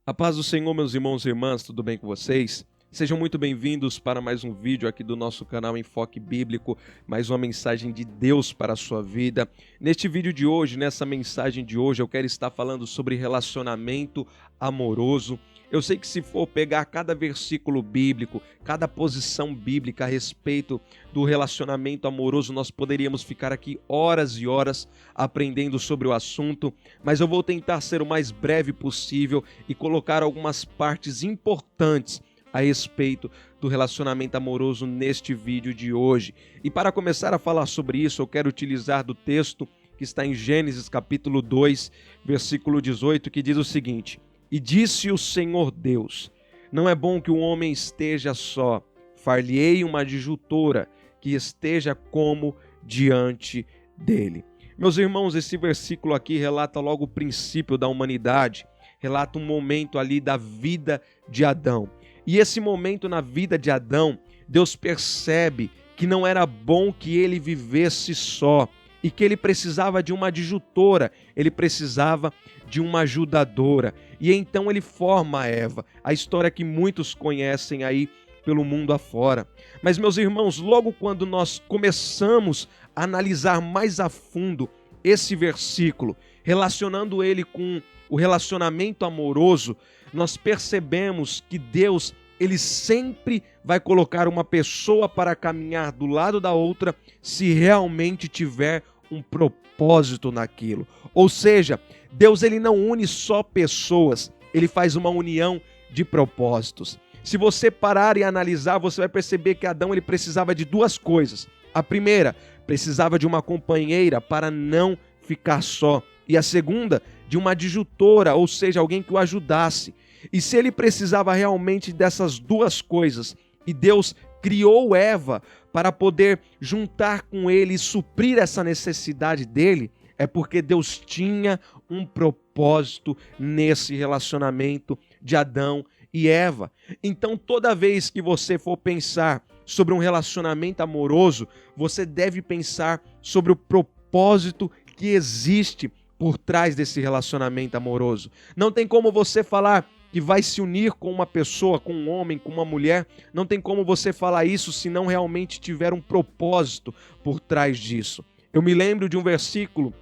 A paz do Senhor, meus irmãos e irmãs, tudo bem com vocês? Sejam muito bem-vindos para mais um vídeo aqui do nosso canal Enfoque Bíblico, mais uma mensagem de Deus para a sua vida. Neste vídeo de hoje, nessa mensagem de hoje, eu quero estar falando sobre relacionamento amoroso. Eu sei que se for pegar cada versículo bíblico, cada posição bíblica a respeito do relacionamento amoroso, nós poderíamos ficar aqui horas e horas aprendendo sobre o assunto, mas eu vou tentar ser o mais breve possível e colocar algumas partes importantes a respeito do relacionamento amoroso neste vídeo de hoje. E para começar a falar sobre isso, eu quero utilizar do texto que está em Gênesis capítulo 2, versículo 18, que diz o seguinte: E disse o Senhor Deus, não é bom que o homem esteja só, far-lhe-ei uma adjutora que esteja como diante dele. Meus irmãos, esse versículo aqui relata logo o princípio da humanidade, relata um momento ali da vida de Adão. E esse momento na vida de Adão, Deus percebe que não era bom que ele vivesse só e que ele precisava de uma adjutora, ele precisava de uma ajudadora. E então ele forma a Eva, a história que muitos conhecem aí pelo mundo afora. Mas, meus irmãos, logo quando nós começamos a analisar mais a fundo esse versículo, relacionando ele com o relacionamento amoroso, nós percebemos que Deus, ele sempre vai colocar uma pessoa para caminhar do lado da outra se realmente tiver um propósito naquilo. Ou seja, Deus ele não une só pessoas, ele faz uma união de propósitos. Se você parar e analisar, você vai perceber que Adão ele precisava de duas coisas. A primeira, precisava de uma companheira para não ficar só. E a segunda, de uma adjutora, ou seja, alguém que o ajudasse. E se ele precisava realmente dessas duas coisas, e Deus criou Eva para poder juntar com ele e suprir essa necessidade dele, é porque Deus tinha um propósito nesse relacionamento de Adão e Eva. Então, toda vez que você for pensar sobre um relacionamento amoroso, você deve pensar sobre o propósito que existe por trás desse relacionamento amoroso. Não tem como você falar que vai se unir com uma pessoa, com um homem, com uma mulher, não tem como você falar isso se não realmente tiver um propósito por trás disso. Eu me lembro de um versículo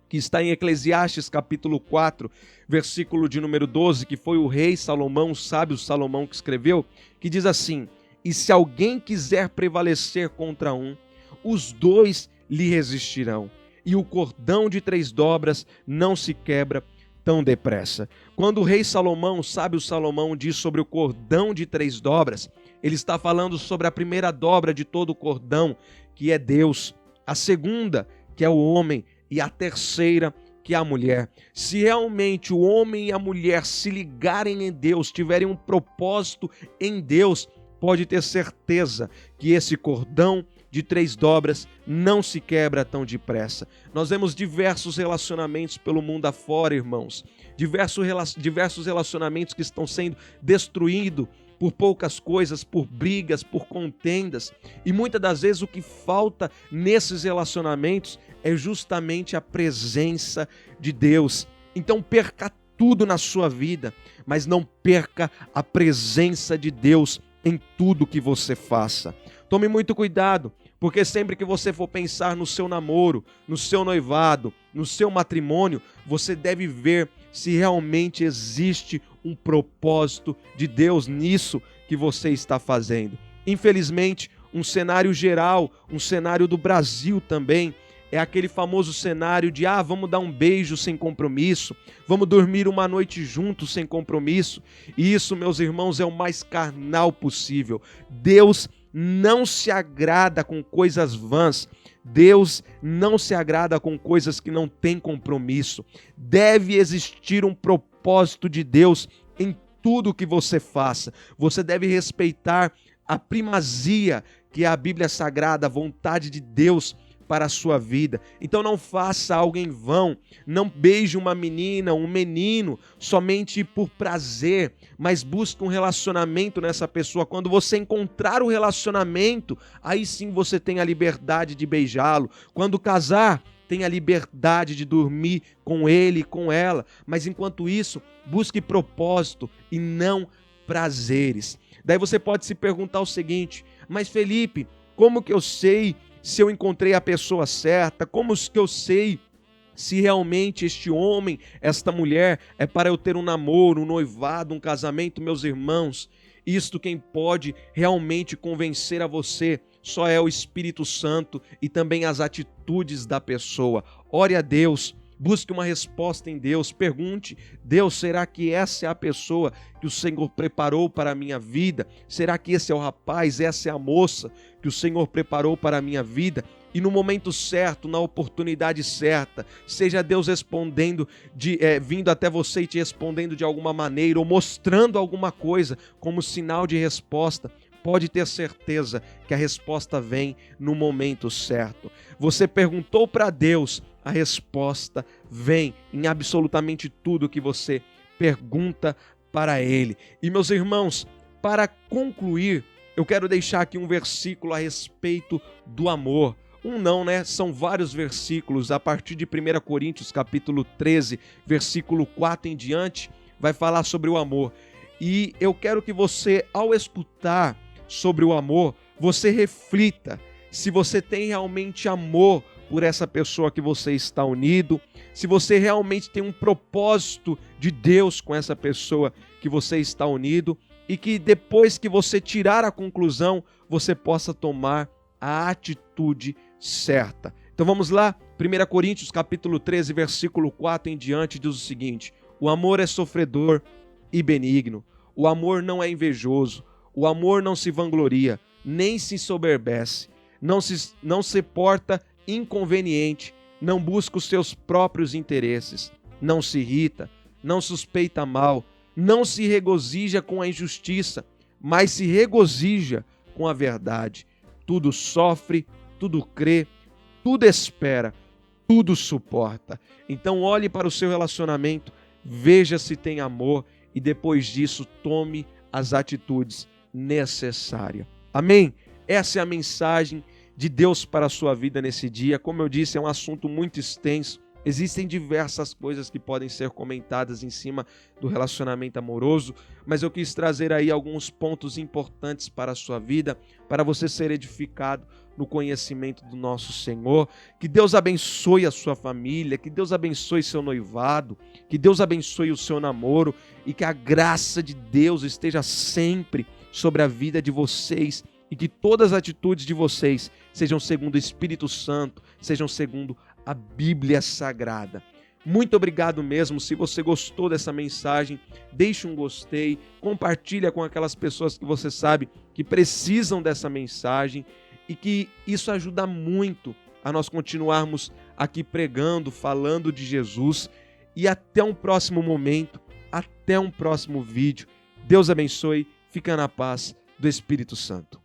que está em Eclesiastes capítulo 4, versículo de número 12, que foi o rei Salomão, o sábio Salomão que escreveu, que diz assim: E se alguém quiser prevalecer contra um, os dois lhe resistirão, e o cordão de 3 dobras não se quebra tão depressa. Quando o rei Salomão, o sábio Salomão, diz sobre o cordão de 3 dobras, ele está falando sobre a primeira dobra de todo o cordão, que é Deus, a segunda, que é o homem, e a terceira, que é a mulher. Se realmente o homem e a mulher se ligarem em Deus, tiverem um propósito em Deus, pode ter certeza que esse cordão de 3 dobras não se quebra tão depressa. Nós vemos diversos relacionamentos pelo mundo afora, irmãos. Diversos relacionamentos que estão sendo destruídos por poucas coisas, por brigas, por contendas. E muitas das vezes o que falta nesses relacionamentos é justamente a presença de Deus. Então perca tudo na sua vida, mas não perca a presença de Deus em tudo que você faça. Tome muito cuidado, porque sempre que você for pensar no seu namoro, no seu noivado, no seu matrimônio, você deve ver se realmente existe um propósito de Deus nisso que você está fazendo. Infelizmente, um cenário geral, um cenário do Brasil também, é aquele famoso cenário de vamos dar um beijo sem compromisso, vamos dormir uma noite juntos sem compromisso. E isso, meus irmãos, é o mais carnal possível. Deus não se agrada com coisas vãs. Deus não se agrada com coisas que não têm compromisso. Deve existir um propósito de Deus em tudo que você faça. Você deve respeitar a primazia que é a Bíblia Sagrada, a vontade de Deus para a sua vida. Então não faça algo em vão, não beije uma menina, um menino somente por prazer, mas busque um relacionamento nessa pessoa. Quando você encontrar o relacionamento, aí sim você tem a liberdade de beijá-lo. Quando casar, tenha liberdade de dormir com ele e com ela, mas enquanto isso, busque propósito e não prazeres. Daí você pode se perguntar o seguinte: mas Felipe, como que eu sei se eu encontrei a pessoa certa? Como que eu sei se realmente este homem, esta mulher, é para eu ter um namoro, um noivado, um casamento? Meus irmãos, isto quem pode realmente convencer a você só é o Espírito Santo e também as atitudes da pessoa. Ore a Deus, busque uma resposta em Deus, pergunte: Deus, será que essa é a pessoa que o Senhor preparou para a minha vida? Será que esse é o rapaz, essa é a moça que o Senhor preparou para a minha vida? E no momento certo, na oportunidade certa, seja Deus respondendo, vindo até você e te respondendo de alguma maneira, ou mostrando alguma coisa como sinal de resposta, pode ter certeza que a resposta vem no momento certo. Você perguntou para Deus, a resposta vem em absolutamente tudo que você pergunta para Ele. E meus irmãos, para concluir, eu quero deixar aqui um versículo a respeito do amor. Não, né? São vários versículos, a partir de 1 Coríntios, capítulo 13, versículo 4 em diante, vai falar sobre o amor. E eu quero que você, ao escutar sobre o amor, você reflita se você tem realmente amor por essa pessoa que você está unido, se você realmente tem um propósito de Deus com essa pessoa que você está unido, e que depois que você tirar a conclusão, você possa tomar a atitude certa. Então vamos lá, 1 Coríntios capítulo 13, versículo 4 em diante, diz o seguinte: o amor é sofredor e benigno, o amor não é invejoso, o amor não se vangloria, nem se ensoberbece, não se porta inconveniente, não busca os seus próprios interesses, não se irrita, não suspeita mal, não se regozija com a injustiça, mas se regozija com a verdade. Tudo sofre, tudo crê, tudo espera, tudo suporta. Então olhe para o seu relacionamento, veja se tem amor e depois disso tome as atitudes necessárias. Amém? Essa é a mensagem de Deus para a sua vida nesse dia. Como eu disse, é um assunto muito extenso. Existem diversas coisas que podem ser comentadas em cima do relacionamento amoroso, mas eu quis trazer aí alguns pontos importantes para a sua vida, para você ser edificado no conhecimento do nosso Senhor. Que Deus abençoe a sua família, que Deus abençoe seu noivado, que Deus abençoe o seu namoro e que a graça de Deus esteja sempre sobre a vida de vocês e que todas as atitudes de vocês sejam segundo o Espírito Santo, sejam segundo a Bíblia Sagrada. Muito obrigado mesmo. Se você gostou dessa mensagem, deixe um gostei, compartilha com aquelas pessoas que você sabe que precisam dessa mensagem e que isso ajuda muito a nós continuarmos aqui pregando, falando de Jesus. E até um próximo momento, até um próximo vídeo. Deus abençoe, fica na paz do Espírito Santo.